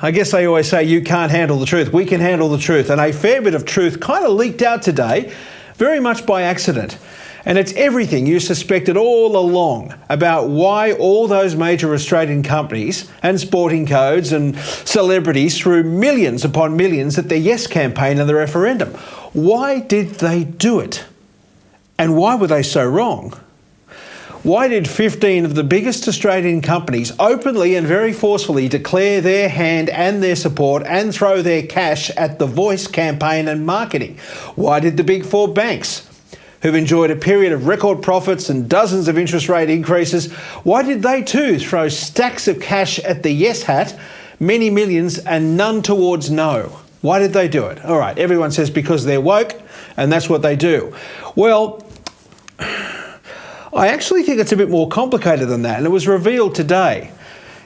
I guess they always say you can't handle the truth. We can handle the truth. And a fair bit of truth kind of leaked out today, very much by accident. And it's everything you suspected all along about why all those major Australian companies and sporting codes and celebrities threw millions upon millions at their Yes campaign in the referendum. Why did they do it? And why were they so wrong? Why did 15 of the biggest Australian companies openly and very forcefully declare their hand and their support and throw their cash at the Voice campaign and marketing? Why did the big four banks, who've enjoyed a period of record profits and dozens of interest rate increases, why did they too throw stacks of cash at the Yes hat, many millions and none towards No? Why did they do it? All right, everyone says because they're woke and that's what they do. Well, I actually think it's a bit more complicated than that, and it was revealed today.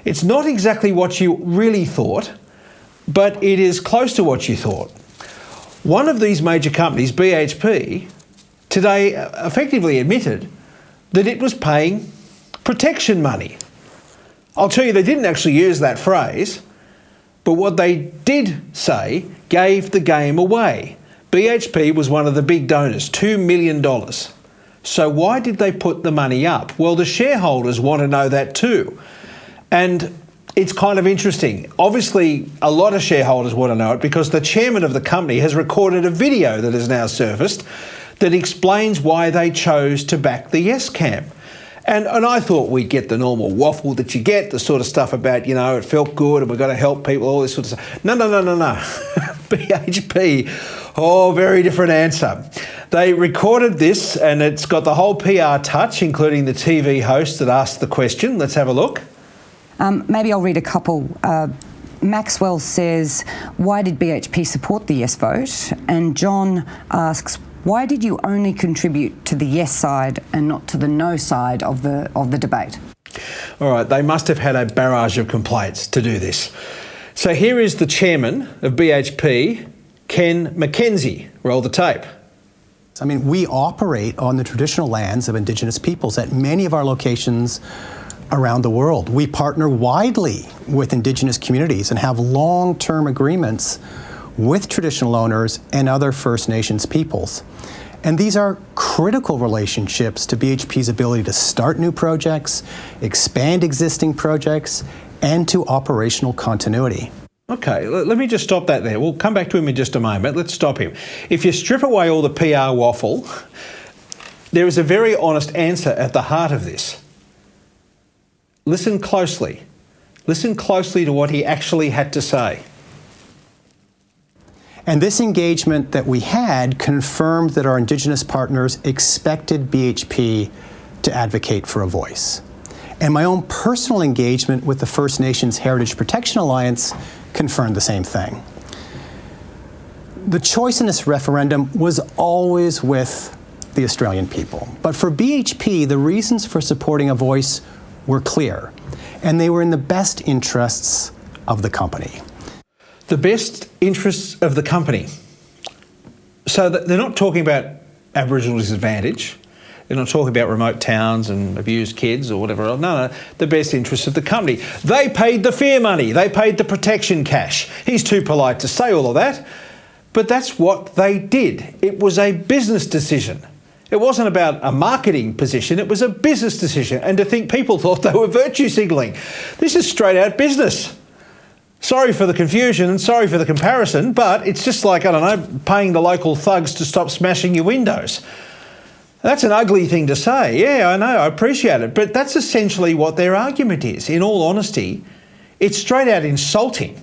It's not exactly what you really thought, but it is close to what you thought. One of these major companies, BHP, today effectively admitted that it was paying protection money. I'll tell you, they didn't actually use that phrase, but what they did say gave the game away. BHP was one of the big donors, $2 million. So why did they put the money up? Well, the shareholders want to know that too. And it's kind of interesting. Obviously, a lot of shareholders want to know it because the chairman of the company has recorded a video that has now surfaced that explains why they chose to back the Yes camp. And I thought we'd get the normal waffle that you get, the sort of stuff about, you know, it felt good and we've got to help people, all this sort of stuff. No. BHP, very different answer. They recorded this and it's got the whole PR touch, including the TV host that asked the question. Let's have a look. Maybe I'll read a couple. Maxwell says, why did BHP support the Yes vote? And John asks, why did you only contribute to the Yes side and not to the No side of the debate? All right, they must have had a barrage of complaints to do this. So here is the chairman of BHP, Ken McKenzie. Roll the tape. I mean, we operate on the traditional lands of Indigenous peoples at many of our locations around the world. We partner widely with Indigenous communities and have long-term agreements with traditional owners and other First Nations peoples. And these are critical relationships to BHP's ability to start new projects, expand existing projects, and to operational continuity. Okay, let me just stop that there. We'll come back to him in just a moment. Let's stop him. If you strip away all the PR waffle, there is a very honest answer at the heart of this. Listen closely. Listen closely to what he actually had to say. And this engagement that we had confirmed that our Indigenous partners expected BHP to advocate for a voice. And my own personal engagement with the First Nations Heritage Protection Alliance confirmed the same thing. The choice in this referendum was always with the Australian people. But for BHP, the reasons for supporting a voice were clear, and they were in the best interests of the company. The best interests of the company. So they're not talking about Aboriginal disadvantage. They're not talking about remote towns and abused kids or whatever else. No, the best interests of the company. They paid the fair money. They paid the protection cash. He's too polite to say all of that, but that's what they did. It was a business decision. It wasn't about a marketing position. It was a business decision. And to think people thought they were virtue signalling. This is straight out business. Sorry for the confusion and sorry for the comparison, but it's just like, I don't know, paying the local thugs to stop smashing your windows. That's an ugly thing to say. Yeah, I know, I appreciate it. But that's essentially what their argument is. In all honesty, it's straight out insulting.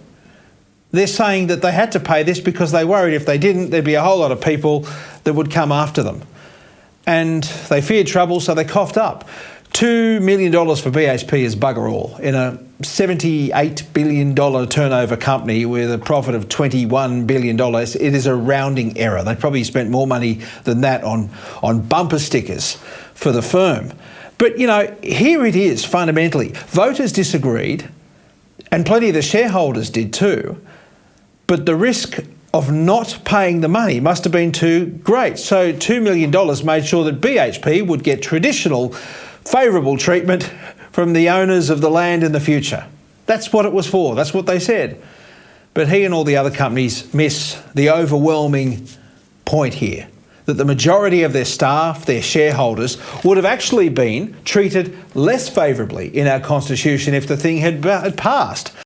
They're saying that they had to pay this because they worried if they didn't, there'd be a whole lot of people that would come after them. And they feared trouble, so they coughed up. $2 million for BHP is bugger all in a $78 billion turnover company with a profit of $21 billion. It is a rounding error. They probably spent more money than that on bumper stickers for the firm. But, you know, here it is fundamentally. Voters disagreed, and plenty of the shareholders did too, but the risk of not paying the money must have been too great. So $2 million made sure that BHP would get traditional favourable treatment from the owners of the land in the future. That's what it was for. That's what they said. But he and all the other companies miss the overwhelming point here, that the majority of their staff, their shareholders, would have actually been treated less favourably in our constitution if the thing had passed.